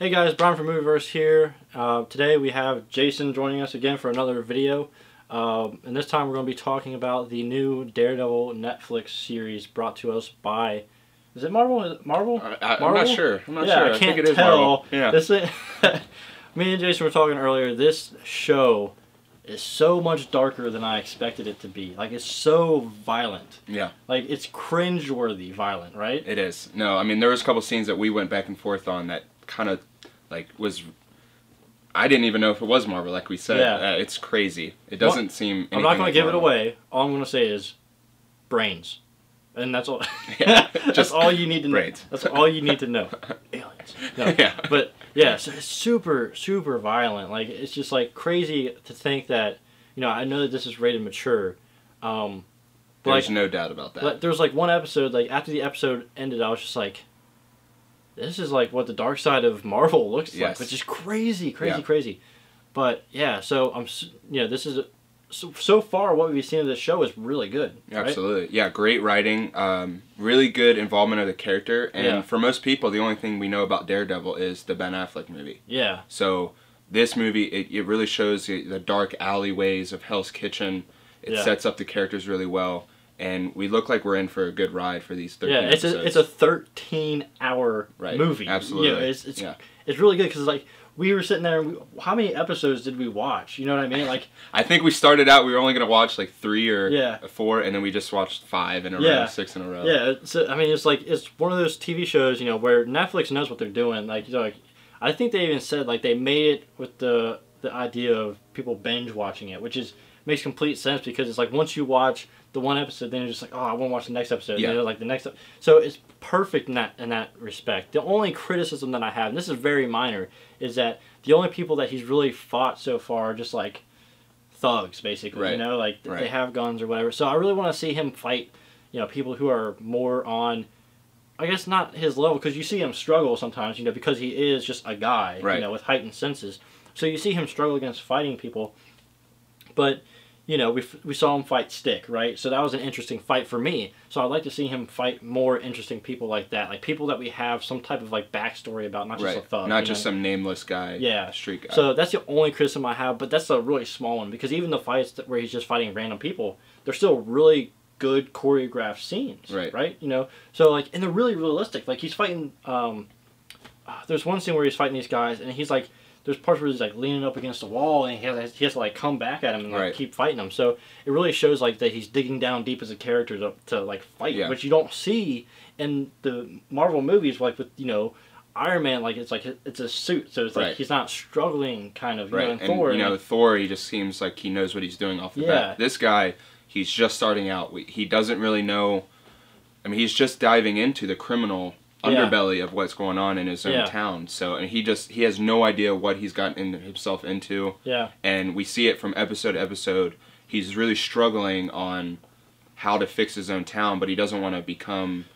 Hey guys, Brian from Movieverse here. Today we have Jason joining us again for another video. And this time we're going to be talking about the new Daredevil Netflix series brought to us by... Is it Marvel? Is it Marvel? I'm not sure. I'm not yeah, sure. I can't think it is tell. Marvel. Yeah. This is, me and Jason were talking earlier. This show is so much darker than I expected it to be. Like, it's so violent. Yeah. Like, it's cringe-worthy violent, right? It is. No, I mean, there was a couple scenes that we went back and forth on that kind of, like, was... I didn't even know if it was Marvel, like we said. Yeah. It's crazy. It doesn't seem I'm not going like to give it Marvel. away. All I'm going to say is brains. And that's all. Yeah, that's all you need to know. brains. That's all you need to know. Aliens. No. Yeah. But yeah, so it's super, super violent. Like, it's just like crazy to think that, you know, I know that this is rated mature. But There's like, no doubt about that. But there was like one episode, like after the episode ended, I was just like, this is like what the dark side of Marvel looks like, which is crazy, crazy. But yeah, so you know, this is so far what we've seen of this show is really good. Right? Absolutely, yeah, great writing, really good involvement of the character, and for most people, the only thing we know about Daredevil is the Ben Affleck movie. Yeah. So this movie, it really shows the dark alleyways of Hell's Kitchen. It sets up the characters really well. And we look like we're in for a good ride for these 13 episodes. It's a 13-hour movie. Absolutely. You know, it's really good because like we were sitting there. And how many episodes did we watch? You know what I mean? Like I think we started out. We were only gonna watch like 3 or 4, and then we just watched 5 in a row, 6 in a row. Yeah. So I mean, it's like it's one of those TV shows, you know, where Netflix knows what they're doing. Like, you know, like I think they even said like they made it with the idea of people binge watching it, which makes complete sense because it's like once you watch the one episode, then you're just like, oh, I want to watch the next episode. Yeah. And then like the next, so it's perfect in that respect. The only criticism that I have, and this is very minor, is that the only people that he's really fought so far are just like thugs, basically. You know, like they have guns or whatever. So I really want to see him fight, you know, people who are more on, I guess not his level, because you see him struggle sometimes, you know, because he is just a guy, you know, with heightened senses. So you see him struggle against fighting people, but you know, we saw him fight Stick, right? So that was an interesting fight for me. So I'd like to see him fight more interesting people like that. Like people that we have some type of like backstory about, not just a thug. Not just some nameless guy, street guy. So that's the only criticism I have, but that's a really small one. Because even the fights where he's just fighting random people, they're still really good choreographed scenes, right? You know, so like, and they're really realistic. Like he's fighting, there's one scene where he's fighting these guys, and he's like, there's parts where he's like leaning up against a wall and he has to like come back at him and like keep fighting him. So it really shows like that he's digging down deep as a character to like fight, which you don't see in the Marvel movies. Like with, you know, Iron Man, like it's a suit, so it's like he's not struggling kind of. You know, and Thor, you know, Thor, he just seems like he knows what he's doing off the bat. This guy, he's just starting out. He doesn't really know. I mean, he's just diving into the criminal underbelly of what's going on in his own town. So, and he has no idea what he's gotten himself into. And we see it from episode to episode. He's really struggling on how to fix his own town, but he doesn't want to become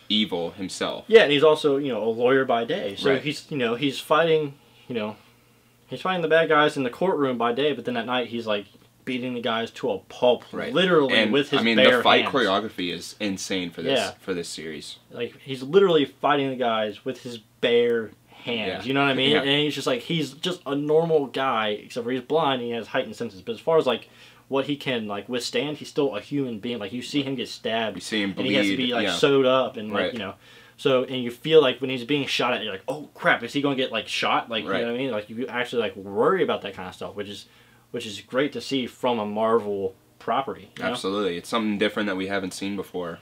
evil himself. Yeah, and he's also, you know, a lawyer by day. So he's, you know, he's fighting the bad guys in the courtroom by day, but then at night he's like beating the guys to a pulp, literally, with his bare hands. I mean, the fight choreography is insane for this series. Like, he's literally fighting the guys with his bare hands, you know what I mean? And he's just like, he's just a normal guy, except for he's blind and he has heightened senses. But as far as, like, what he can, like, withstand, he's still a human being. Like, you see him get stabbed. You see him bleed. And he has to be, like, sewed up and, like, you know. So, and you feel like when he's being shot at, you're like, oh, crap, is he going to get, like, shot? Like, you know what I mean? Like, you actually, like, worry about that kind of stuff, which is great to see from a Marvel property. You know? Absolutely. It's something different that we haven't seen before.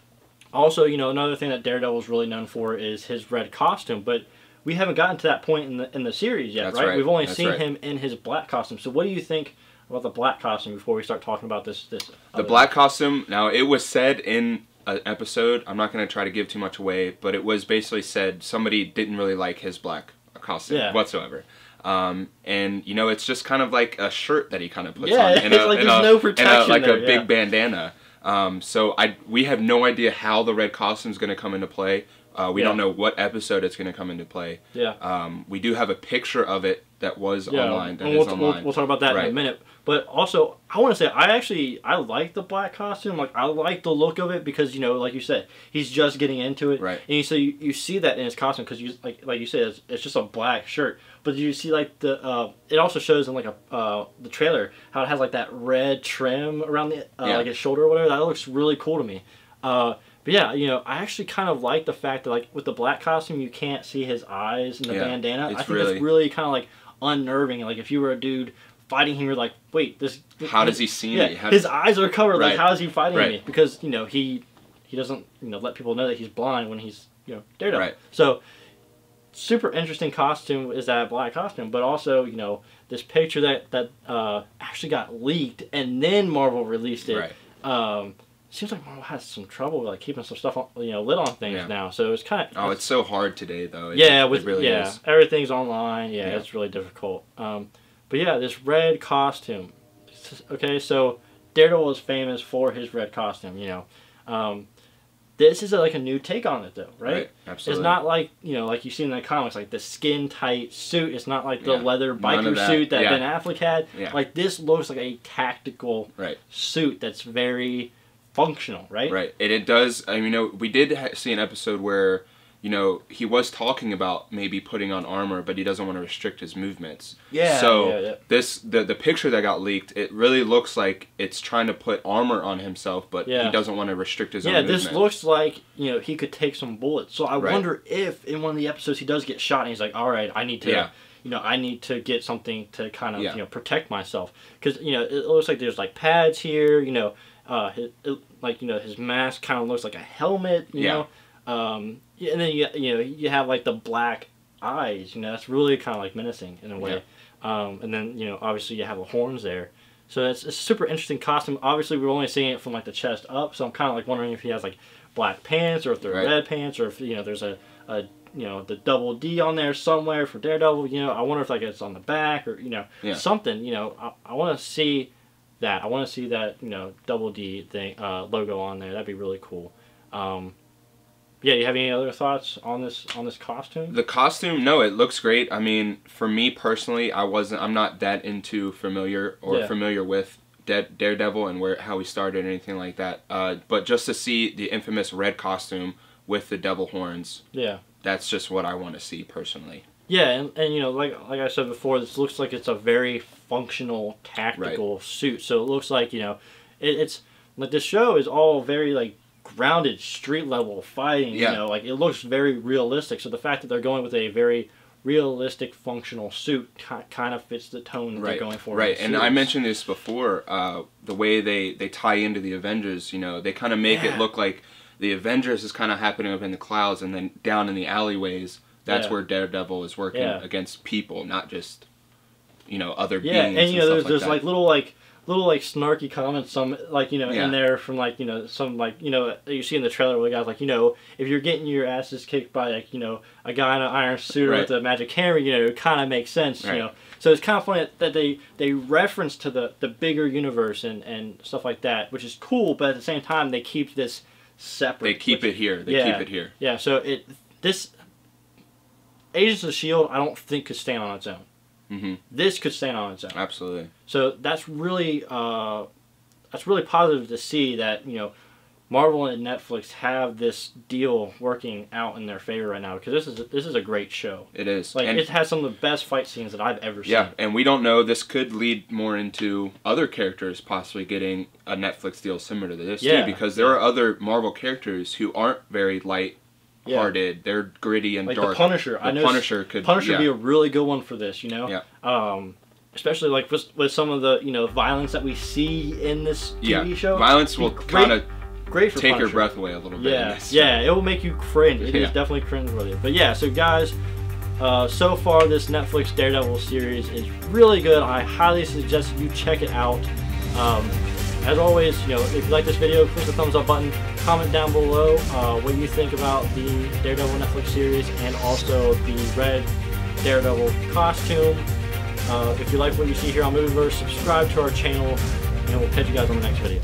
Also, you know, another thing that Daredevil is really known for is his red costume, but we haven't gotten to that point in the series yet, right? We've only seen him in his black costume. So what do you think about the black costume before we start talking about this the black costume, now it was said in an episode, I'm not going to try to give too much away, but it was basically said somebody didn't really like his black costume whatsoever. And you know, it's just kind of like a shirt that he kind of puts on. It's like there's no protection like a big bandana. So we have no idea how the red costume is going to come into play. We don't know what episode it's going to come into play. We do have a picture of it that was online. We'll talk about that in a minute. But also, I want to say I like the black costume. Like I like the look of it because like you said, he's just getting into it. Right. And so you see that in his costume because like you said, it's just a black shirt. But you see like it also shows in like the trailer how it has like that red trim around the like his shoulder or whatever. That looks really cool to me. But yeah, I actually kind of like the fact that like with the black costume you can't see his eyes in the bandana. I think that's really kind of like unnerving. Like if you were a dude fighting him, you're like, wait, how does he see me? His eyes are covered. Like how is he fighting me? Because he doesn't let people know that he's blind when he's Daredevil. Right. So super interesting costume is that black costume, but also this picture that actually got leaked and then Marvel released it. Right. Seems like Marvel has some trouble like keeping some stuff on, lit on things now. So it's kind of it's so hard today though. It really is. Everything's online. Yeah, it's really difficult. But yeah, this red costume. Okay, so Daredevil is famous for his red costume. This is like a new take on it though, right? Absolutely. It's not like like you see in the comics, like the skin tight suit. It's not like the leather biker suit that Ben Affleck had. Like this looks like a tactical suit that's very functional, right? Right, and it does. We did see an episode where he was talking about maybe putting on armor, but he doesn't want to restrict his movements. Yeah. So the picture that got leaked, it really looks like it's trying to put armor on himself, but he doesn't want to restrict his own movement. This looks like he could take some bullets. So I wonder if in one of the episodes he does get shot and he's like, all right, I need to. I need to get something to kind of protect myself, because it looks like there's like pads here. His mask kind of looks like a helmet. You know. And then you have like the black eyes. That's really kind of like menacing in a way. And then obviously you have the horns there. So it's a super interesting costume. Obviously we're only seeing it from like the chest up. So I'm kind of like wondering if he has like black pants or if they're red pants, or if there's a the double D on there somewhere for Daredevil. I wonder if like it's on the back or something. I want to see that. I want to see that double D thing logo on there. That'd be really cool. Yeah, you have any other thoughts on this costume? The costume, no, it looks great. I mean, for me personally, I'm not that familiar with Daredevil and how he started or anything like that. But just to see the infamous red costume with the devil horns, that's just what I want to see personally. Yeah, and like I said before, this looks like it's a very functional tactical suit. So it looks like it's like this show is all very like grounded street level fighting. Like it looks very realistic. So the fact that they're going with a very realistic functional suit kind of fits the tone that they're going for. Right, and I mentioned this before. The way they tie into the Avengers, they kind of make it look like the Avengers is kind of happening up in the clouds, and then down in the alleyways, that's where Daredevil is working against people, not just other beings. And there's like little snarky comments, some in there from some you see in the trailer where the guy's like, if you're getting your asses kicked by a guy in an iron suit with a magic hammer, it kind of makes sense. So it's kind of funny that they reference to the bigger universe and stuff like that, which is cool, but at the same time they keep this separate. They keep it here. They keep it here. Yeah, so this Agents of S.H.I.E.L.D. I don't think could stand on its own. This could stand on its own. Absolutely. So that's really positive to see that Marvel and Netflix have this deal working out in their favor right now, because this is a great show. It is. Like it has some of the best fight scenes that I've ever seen. Yeah, and we don't know. This could lead more into other characters possibly getting a Netflix deal similar to this too, because there are other Marvel characters who aren't very light-hearted. They're gritty and like dark. The Punisher. Punisher would be a really good one for this. Especially like with some of the violence that we see in this TV show. Violence will kind of great for take Punisher. your breath away a little bit. It will make you cringe. It is definitely cringe-worthy. But yeah, so guys, so far this Netflix Daredevil series is really good. I highly suggest you check it out. As always, if you like this video, push the thumbs up button. Comment down below what you think about the Daredevil Netflix series and also the red Daredevil costume. If you like what you see here on Movieverse, subscribe to our channel, and we'll catch you guys on the next video.